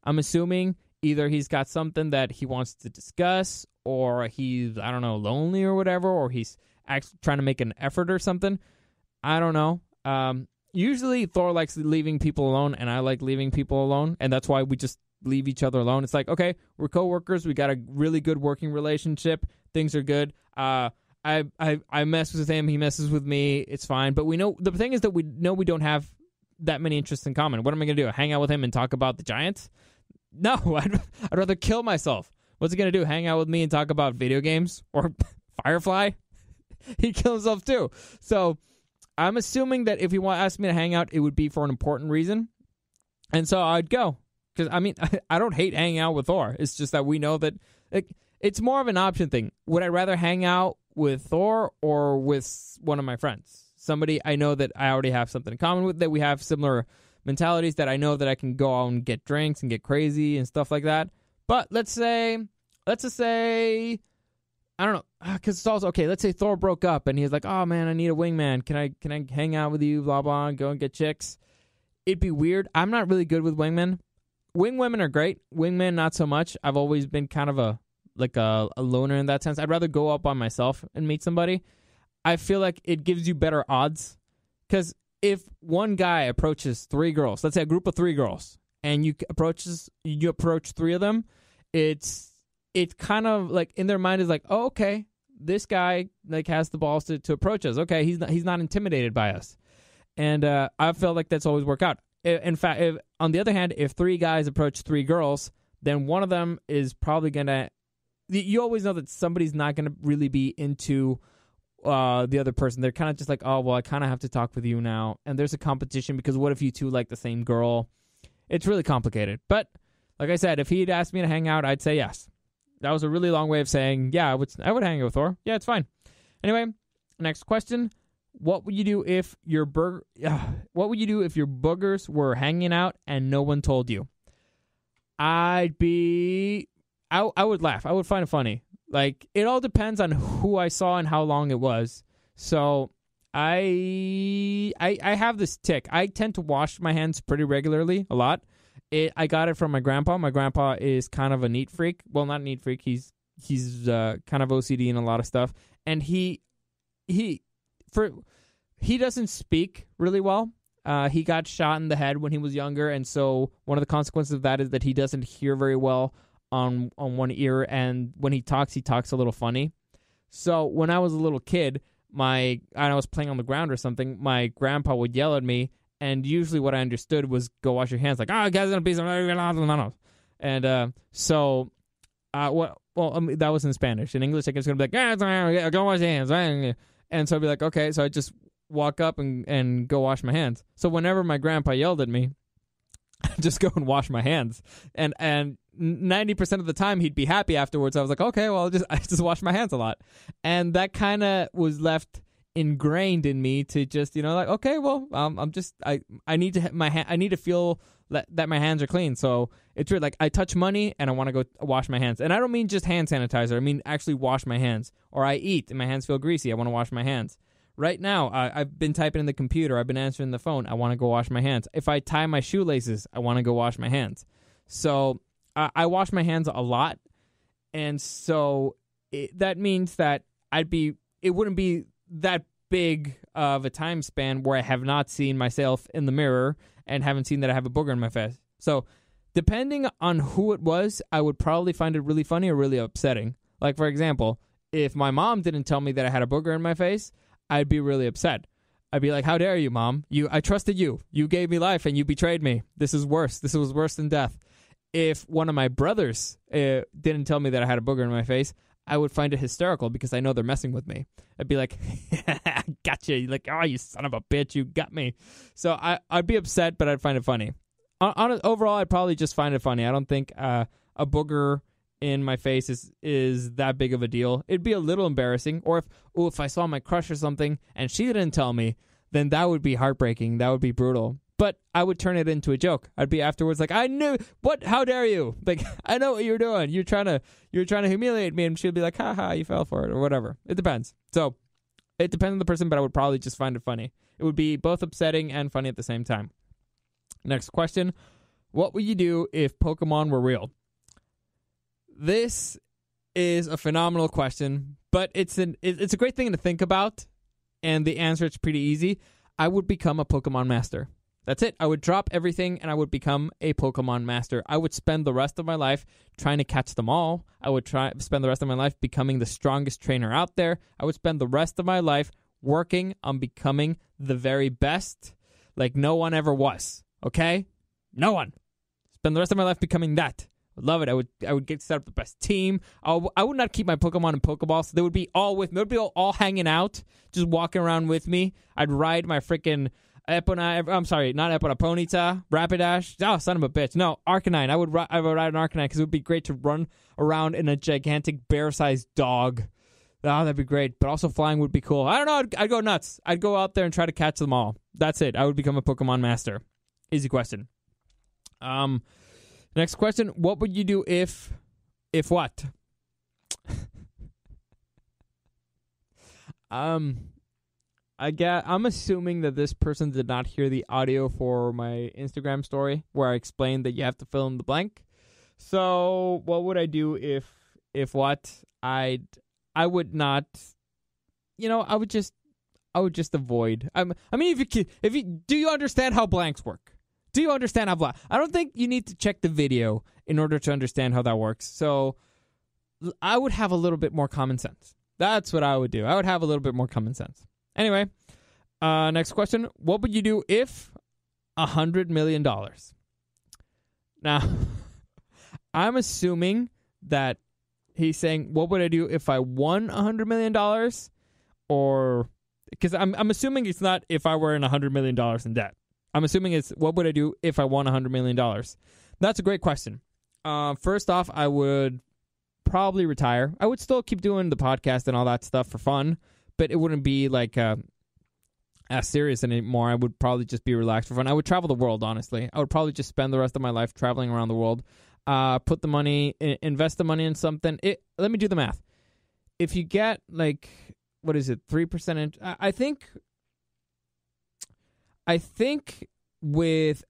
I'm assuming either he's got something that he wants to discuss, or he's, I don't know, lonely or whatever, or he's actually trying to make an effort or something. I don't know. Usually Thor likes leaving people alone, and I like leaving people alone, and that's why we just leave each other alone. It's like, okay, we're coworkers. We got a really good working relationship. Things are good. I mess with him. He messes with me. It's fine. But we know the thing is that we know we don't have that many interests in common. What am I going to do? Hang out with him and talk about the Giants? No, I'd rather kill myself. What's he going to do? Hang out with me and talk about video games or Firefly? He'd kill himself too. So I'm assuming that if he asked me to hang out, it would be for an important reason. And so I'd go. Because, I mean, I don't hate hanging out with Thor. It's just that we know that it's more of an option thing. Would I rather hang out with Thor or with one of my friends? Somebody I know that I already have something in common with, that we have similar mentalities, that I know that I can go out and get drinks and get crazy and stuff like that. But let's just say, I don't know, because it's also, okay, let's say Thor broke up and he's like, oh man, I need a wingman. Can I hang out with you, blah, blah, and go and get chicks? It'd be weird. I'm not really good with wingmen. Wing women are great. Wingmen, not so much. I've always been kind of a loner in that sense. I'd rather go out by myself and meet somebody. I feel like it gives you better odds. Because if one guy approaches 3 girls, let's say a group of 3 girls, and you approach 3 of them, it's kind of like in their mind is like, oh, okay, this guy like has the balls to approach us. Okay, he's not intimidated by us. And I felt like that's always worked out. In fact, on the other hand, if 3 guys approach 3 girls, then one of them is probably going to... You always know that somebody's not going to really be into the other person. They're kind of just like, oh, well, I kind of have to talk with you now. And there's a competition because what if you two like the same girl? It's really complicated. But like I said, if he'd asked me to hang out, I'd say yes. That was a really long way of saying, yeah, I would hang out with Thor. Yeah, it's fine. Anyway, next question. What would you do if your boogers were hanging out and no one told you? I would laugh. I would find it funny. Like, it all depends on who I saw and how long it was. So I have this tick. I tend to wash my hands pretty regularly, a lot. I got it from my grandpa. My grandpa is kind of a neat freak. Well, not a neat freak. He's kind of OCD in a lot of stuff, and he doesn't speak really well. He got shot in the head when he was younger, and so one of the consequences of that is that he doesn't hear very well on one ear, and when he talks a little funny. So when I was a little kid, and I was playing on the ground or something, my grandpa would yell at me, and usually what I understood was go wash your hands, like, guys, gonna be some... And that was in Spanish. In English, I guess it's going to be like, go wash your hands. And so I'd be like, okay, so I just walk up and go wash my hands. So whenever my grandpa yelled at me, I'd just go and wash my hands. And 90% of the time, he'd be happy afterwards. I was like, okay, well, I just wash my hands a lot. And that kind of was left ingrained in me to just, like, okay, well, I need to feel that my hands are clean. So it's weird. Like, I touch money and I want to go wash my hands. And I don't mean just hand sanitizer. I mean actually wash my hands. Or I eat and my hands feel greasy. I want to wash my hands. Right now, I've been typing in the computer. I've been answering the phone. I want to go wash my hands. If I tie my shoelaces, I want to go wash my hands. So I wash my hands a lot. And so that means that it wouldn't be that big of a time span where I have not seen myself in the mirror and haven't seen that I have a booger in my face. So depending on who it was, I would probably find it really funny or really upsetting. Like, for example, if my mom didn't tell me that I had a booger in my face, I'd be really upset. I'd be like, how dare you, Mom? I trusted you. You gave me life and you betrayed me. This is worse. This was worse than death. If one of my brothers didn't tell me that I had a booger in my face, I would find it hysterical because I know they're messing with me. I'd be like, I got you. Like, oh, you son of a bitch, you got me. So I'd be upset, but I'd find it funny. Overall, I'd probably just find it funny. I don't think a booger in my face is that big of a deal. It'd be a little embarrassing. Or if I saw my crush or something and she didn't tell me, then that would be heartbreaking. That would be brutal. But I would turn it into a joke. I'd be afterwards like, I knew what? How dare you? Like, I know what you're doing. You're trying to humiliate me, and she'd be like, ha, you fell for it, or whatever. It depends. So it depends on the person, but I would probably just find it funny. It would be both upsetting and funny at the same time. Next question: what would you do if Pokemon were real? This is a phenomenal question, but it's a great thing to think about, and the answer is pretty easy. I would become a Pokemon master. That's it. I would drop everything and I would become a Pokemon master. I would spend the rest of my life trying to catch them all. I would spend the rest of my life becoming the strongest trainer out there. I would spend the rest of my life working on becoming the very best like no one ever was. Okay? No one. Spend the rest of my life becoming that. I would love it. I would get set up the best team. I would not keep my Pokemon in Pokeballs. They would be all with me. They would be all hanging out, just walking around with me. I'd ride my freaking Ponyta, Rapidash. Oh, son of a bitch. No, Arcanine. I would ride an Arcanine because it would be great to run around in a gigantic bear-sized dog. Oh, that'd be great. But also flying would be cool. I don't know. I'd go nuts. I'd go out there and try to catch them all. That's it. I would become a Pokemon master. Easy question. Next question. What would you do if what? I'm assuming that this person did not hear the audio for my Instagram story where I explained that you have to fill in the blank. So what would I do if what? I would not, I would just avoid. I mean, if you do you understand how blanks work? Do you understand how I don't think you need to check the video in order to understand how that works. So I would have a little bit more common sense. That's what I would do. I would have a little bit more common sense. Anyway, next question. What would you do if $100 million? Now, I'm assuming that he's saying, what would I do if I won $100 million? Or, because I'm assuming it's not if I were in $100 million in debt. I'm assuming it's what would I do if I won $100 million? That's a great question. First off, I would probably retire. I would still keep doing the podcast and all that stuff for fun, but it wouldn't be like as serious anymore. I would probably just be relaxed for fun. I would travel the world, honestly. I would probably just spend the rest of my life traveling around the world. Put the money, invest the money in something. Let me do the math. If you get like, what is it, 3%? I think with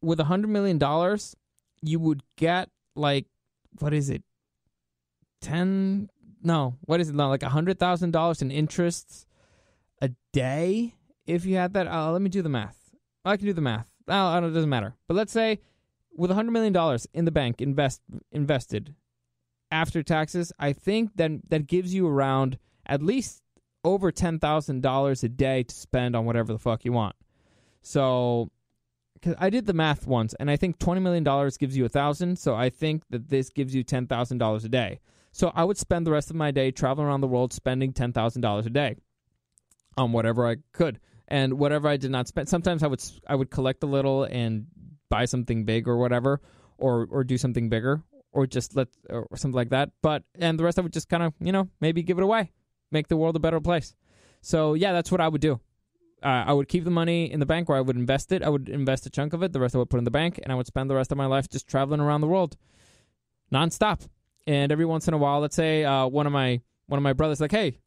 $100 million, you would get like, what is it? Like $100,000 in interest a day if you had that. Let me do the math. I can do the math. It doesn't matter. But let's say with $100 million in the bank invested after taxes, I think then that gives you around at least over $10,000 a day to spend on whatever the fuck you want. So, because I did the math once, and I think $20 million gives you $1,000, so I think that this gives you $10,000 a day. So I would spend the rest of my day traveling around the world spending $10,000 a day on whatever I could. And whatever I did not spend, sometimes I would collect a little and buy something big or whatever, or do something bigger, or just or something like that. And the rest I would just kind of, maybe give it away, make the world a better place. So yeah, that's what I would do. I would keep the money in the bank, where I would invest it. I would invest a chunk of it. The rest I would put in the bank, and I would spend the rest of my life just traveling around the world, nonstop. And every once in a while, let's say one of my brothers like, hey,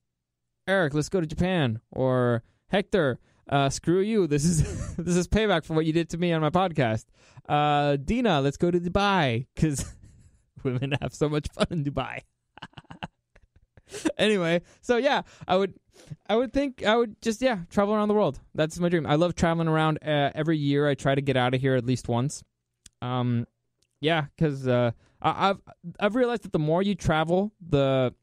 Eric, let's go to Japan, or Hector, screw you. This is payback for what you did to me on my podcast. Dina, let's go to Dubai, because women have so much fun in Dubai. Anyway, so yeah, I would just travel around the world. That's my dream. I love traveling around. Every year I try to get out of here at least once. Because I've realized that the more you travel, the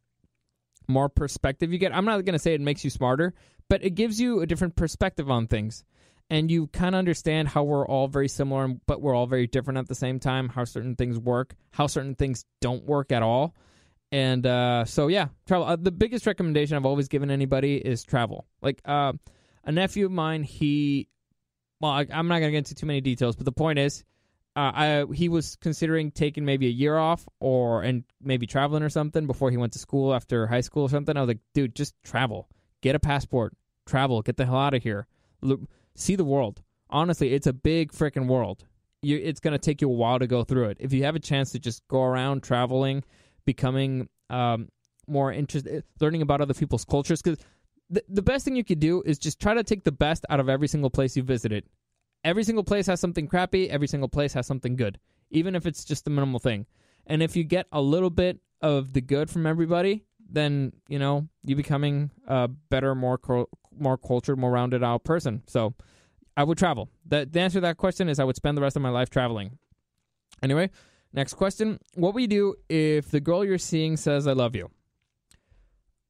more perspective you get. I'm not going to say it makes you smarter, but it gives you a different perspective on things. And you kind of understand how we're all very similar, but we're all very different at the same time, how certain things work, how certain things don't work at all. And travel. The biggest recommendation I've always given anybody is travel. Like a nephew of mine, I'm not going to get into too many details, but the point is, he was considering taking maybe a year off and maybe traveling or something before he went to school after high school or something. I was like, dude, just travel. Get a passport. Travel. Get the hell out of here. See the world. Honestly, it's a big freaking world. It's going to take you a while to go through it. If you have a chance to just go around traveling, becoming more interested, learning about other people's cultures, because the best thing you could do is just try to take the best out of every single place you visited. Every single place has something crappy. Every single place has something good, even if it's just a minimal thing. And if you get a little bit of the good from everybody, then, you're becoming a better, more cultured, more rounded out person. So I would travel. The answer to that question is I would spend the rest of my life traveling. Anyway, next question. What would you do if the girl you're seeing says, I love you?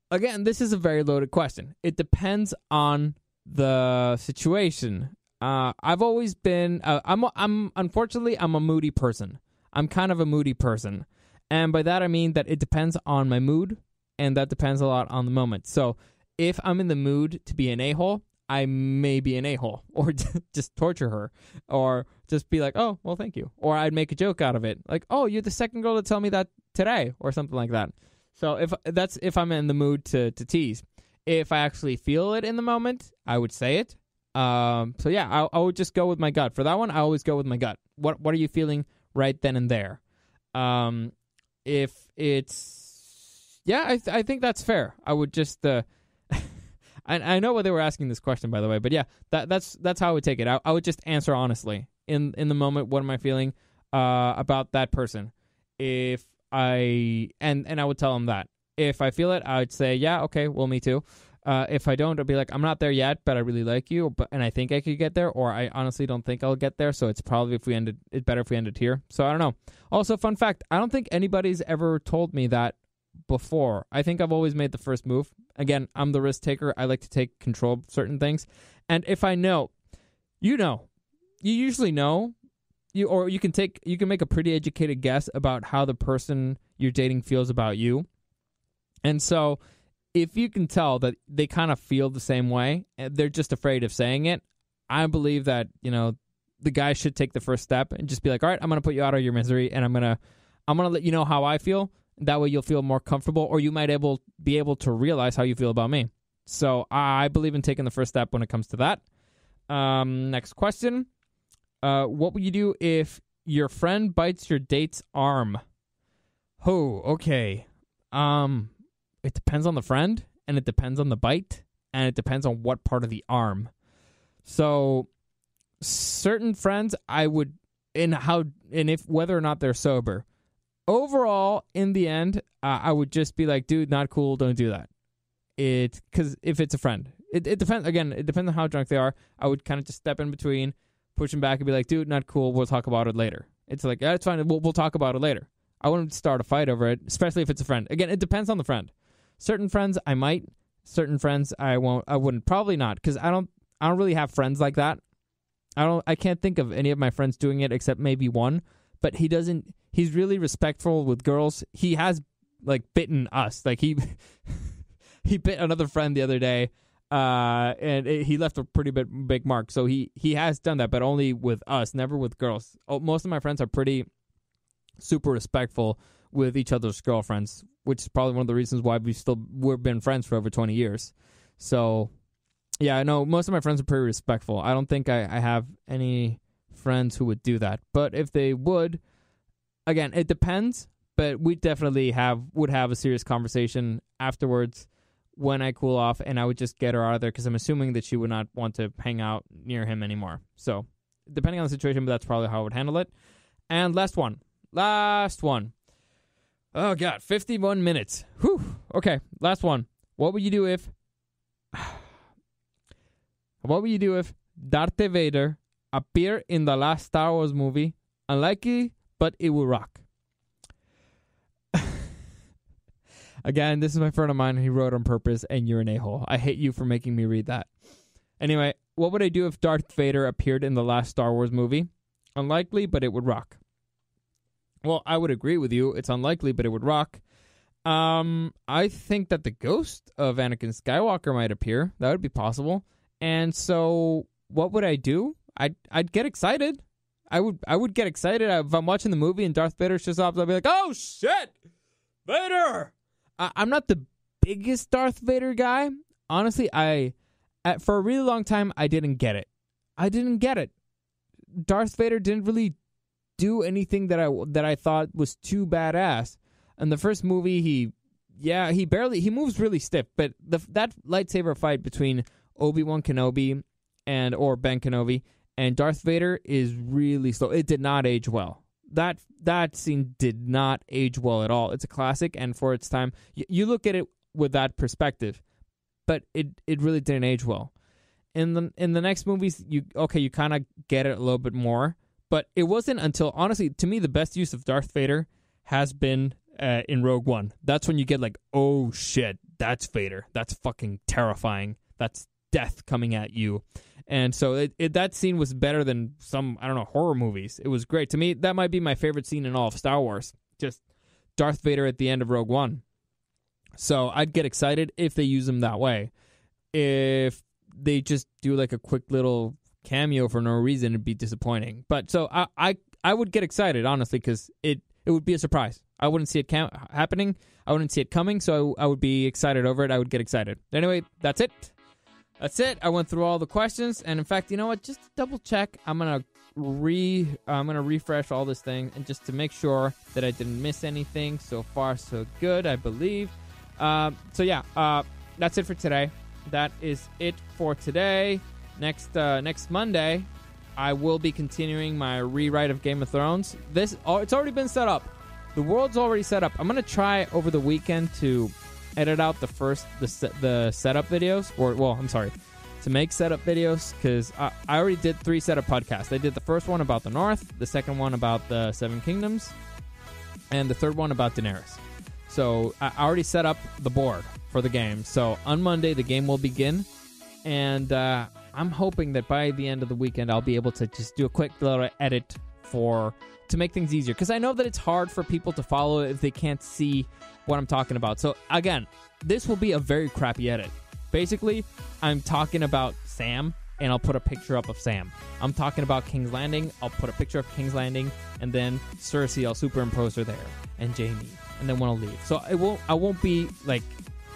Again, this is a very loaded question. It depends on the situation. I've always been, unfortunately, I'm a moody person. I'm kind of a moody person. And by that, I mean that it depends on my mood, and that depends a lot on the moment. So if I'm in the mood to be an a-hole, I may be an a-hole, or just torture her, or just be like, oh, well, thank you. Or I'd make a joke out of it. Like, oh, you're the second girl to tell me that today, or something like that. So if I'm in the mood to tease. If I actually feel it in the moment, I would say it. I would just go with my gut. For that one, I always go with my gut. What are you feeling right then and there? If it's... Yeah, I think that's fair. I would just... I know why they were asking this question, by the way, but yeah, that's how I would take it. I would just answer honestly. In the moment, what am I feeling about that person? And I would tell them that. If I feel it, I would say, yeah, okay, well, me too. If I don't, I'll be like, I'm not there yet, but I really like you, and I think I could get there, or I honestly don't think I'll get there, so it's probably it's better if we ended here. So I don't know. Also, fun fact, I don't think anybody's ever told me that before. I think I've always made the first move. Again, I'm the risk taker. I like to take control of certain things. And if I know, you usually know you can make a pretty educated guess about how the person you're dating feels about you. And so if you can tell that they kind of feel the same way, and they're just afraid of saying it, I believe that, the guy should take the first step and just be like, all right, I'm going to put you out of your misery, and I'm going to let you know how I feel. That way you'll feel more comfortable, or you might be able to realize how you feel about me. So I believe in taking the first step when it comes to that. Next question. What would you do if your friend bites your date's arm? Oh, okay. It depends on the friend, and it depends on the bite, and it depends on what part of the arm. So certain friends I would, whether or not they're sober. Overall, in the end, I would just be like, dude, not cool, don't do that. Because if it's a friend, it depends. Again, it depends on how drunk they are. I would kind of just step in between, push them back, and be like, dude, not cool, we'll talk about it later. It's like, yeah, it's fine, we'll talk about it later. I wouldn't start a fight over it, especially if it's a friend. Again, it depends on the friend. Certain friends I might, certain friends I won't. I wouldn't, probably not, because I don't really have friends like that. I can't think of any of my friends doing it except maybe one, but he's really respectful with girls. He has bitten us. He bit another friend the other day, and he left a pretty big mark. So he has done that, but only with us, never with girls. Most of my friends are pretty super respectful with each other's girlfriends, which is probably one of the reasons why we've been friends for over 20 years. So yeah, I know most of my friends are pretty respectful. I don't think I have any friends who would do that. But if they would, again, it depends. But we definitely would have a serious conversation afterwards when I cool off, and I would just get her out of there because I'm assuming that she would not want to hang out near him anymore. So depending on the situation, but that's probably how I would handle it. And last one. Oh, God, 51 minutes. Whew. Okay, last one. What would you do if Darth Vader appeared in the last Star Wars movie? Unlikely, but it will rock. Again, this is my friend of mine. He wrote on purpose, and you're an a-hole. I hate you for making me read that. Anyway, what would I do if Darth Vader appeared in the last Star Wars movie? Unlikely, but it would rock. Well, I would agree with you. It's unlikely, but it would rock. I think that the ghost of Anakin Skywalker might appear. That would be possible. And so, what would I do? I'd get excited. I would get excited if I'm watching the movie and Darth Vader shows up. I'd be like, "Oh shit, Vader!" I'm not the biggest Darth Vader guy. Honestly, for a really long time I didn't get it. Darth Vader didn't really do anything that I thought was too badass. In the first movie, he moves really stiff, but that lightsaber fight between Obi-Wan Kenobi or Ben Kenobi and Darth Vader is really slow. It did not age well. That scene did not age well at all. It's a classic, and for its time, you look at it with that perspective, but it really didn't age well. In the next movies, you kind of get it a little bit more. But it wasn't until, honestly, to me, the best use of Darth Vader has been in Rogue One. That's when you get like, oh shit, that's Vader. That's fucking terrifying. That's death coming at you. And so that scene was better than some, horror movies. It was great. To me, that might be my favorite scene in all of Star Wars. Just Darth Vader at the end of Rogue One. So I'd get excited if they use him that way. If they just do like a quick little cameo for no reason, it'd be disappointing. But so I would get excited, honestly, because it would be a surprise. I wouldn't see it happening. I wouldn't see it coming, so I would be excited over it. I would get excited. Anyway, that's it. I went through all the questions, and in fact, you know what? Just to double check, I'm gonna refresh all this thing, and just to make sure that I didn't miss anything. So far, so good, I believe. That's it for today. That is it for today. Next Monday, I will be continuing my rewrite of Game of Thrones. It's already been set up. The world's already set up. I'm gonna try over the weekend to edit out the setup videos, to make setup videos, because I already did 3 setup podcasts. I did the first one about the North, the second one about the Seven Kingdoms, and the third one about Daenerys. So I already set up the board for the game. So on Monday, the game will begin, and I'm hoping that by the end of the weekend, I'll be able to just do a quick little edit to make things easier, because I know that it's hard for people to follow if they can't see what I'm talking about. So again, this will be a very crappy edit. Basically, I'm talking about Sam, and I'll put a picture up of Sam. I'm talking about King's Landing, I'll put a picture of King's Landing, and then Cersei, I'll superimpose her there, and Jaime, and then one will leave. So I won't be like,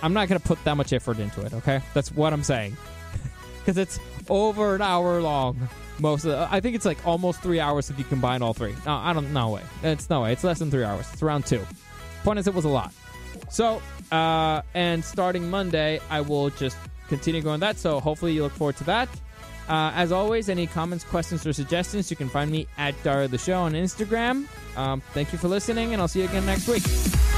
I'm not gonna put that much effort into it. Okay, that's what I'm saying, because it's over an hour long. I think it's like almost 3 hours if you combine all three. No, no way. It's no way. It's less than 3 hours. It's around 2. Point is, it was a lot. So, and starting Monday, I will just continue going that. So hopefully you look forward to that. As always, any comments, questions, or suggestions, you can find me at Dario the Show on Instagram. Thank you for listening, and I'll see you again next week.